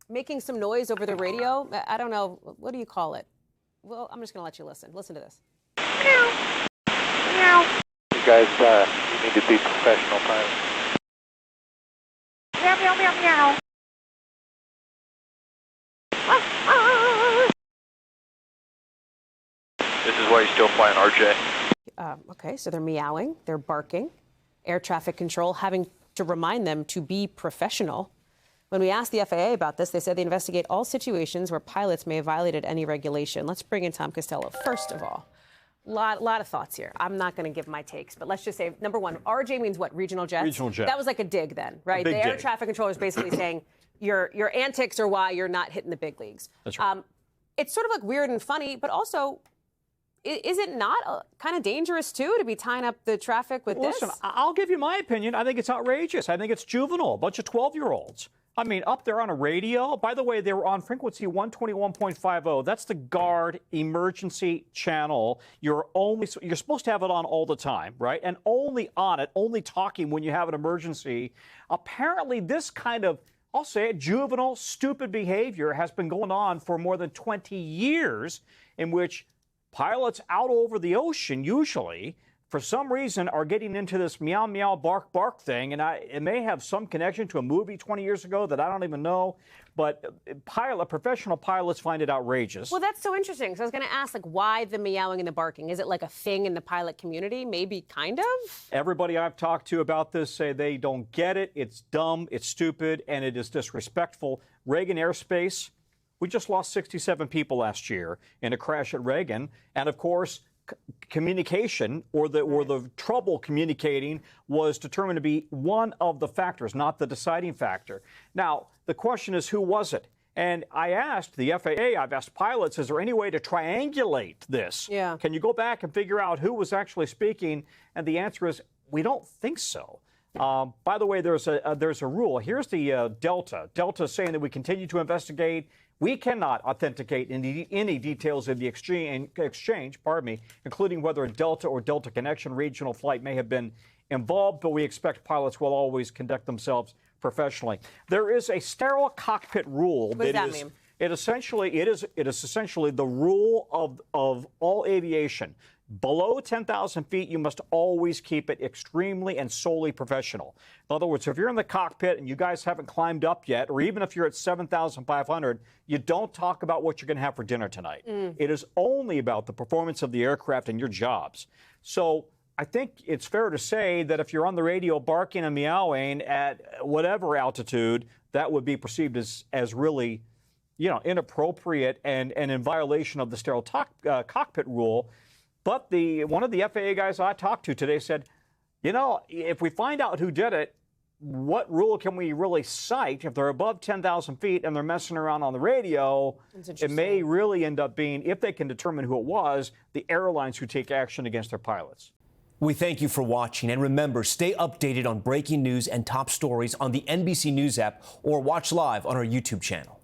making some noise over the radio. I don't know. What do you call it? Well, I'm just going to let you listen. Listen to this. Meow. Meow. You guys, you need to be professional pilots. Meow, meow, meow, meow. This is why you're still flying RJ. Okay, so they're meowing, they're barking. Air traffic control having to remind them to be professional. When we asked the FAA about this, they said they investigate all situations where pilots may have violated any regulation. Let's bring in Tom Costello. First of all, lot of thoughts here. I'm not going to give my takes, but let's just say, number one, RJ means what? Regional jets? Regional jet. That was like a dig then, right? The air traffic controller is basically saying your antics are why you're not hitting the big leagues. That's right. It's sort of like weird and funny, but also, is it not kind of dangerous, too, to be tying up the traffic with this? Listen, I'll give you my opinion. I think it's outrageous. I think it's juvenile, a bunch of 12-year-olds. I mean, up there on a radio. By the way, they were on frequency 121.50. That's the Guard emergency channel. You're supposed to have it on all the time, right? And only on it, only talking when you have an emergency. Apparently, this kind of, I'll say it, juvenile, stupid behavior has been going on for more than 20 years, in which pilots out over the ocean usually, for some reason, are getting into this meow, meow, bark, bark thing. And it may have some connection to a movie 20 years ago that I don't even know. But professional pilots find it outrageous. Well, that's so interesting. So I was going to ask, like, why the meowing and the barking? Is it like a thing in the pilot community? Maybe, kind of? Everybody I've talked to about this say they don't get it. It's dumb, it's stupid, and it is disrespectful. Reagan Airspace, we just lost 67 people last year in a crash at Reagan. And, of course, communication or the trouble communicating was determined to be one of the factors, not the deciding factor. Now, the question is, who was it? And I asked the FAA, I've asked pilots, is there any way to triangulate this? Yeah. Can you go back and figure out who was actually speaking? And the answer is, we don't think so. By the way, there's a rule. Here's the Delta. Delta is saying that we continue to investigate. We cannot authenticate any details of the exchange, including whether a Delta or Delta Connection regional flight may have been involved, but we expect pilots will always conduct themselves professionally. There is a sterile cockpit rule. What does that mean? It is essentially the rule of all aviation. Below 10,000 feet, you must always keep it extremely and solely professional. In other words, if you're in the cockpit and you guys haven't climbed up yet, or even if you're at 7,500, you don't talk about what you're going to have for dinner tonight. It is only about the performance of the aircraft and your jobs. So I think it's fair to say that if you're on the radio barking and meowing at whatever altitude, that would be perceived as really, inappropriate and in violation of the sterile cockpit rule. But one of the FAA guys I talked to today said, if we find out who did it, what rule can we really cite? If they're above 10,000 feet and they're messing around on the radio, it may really end up being, if they can determine who it was, the airlines who take action against their pilots. We thank you for watching. And remember, stay updated on breaking news and top stories on the NBC News app or watch live on our YouTube channel.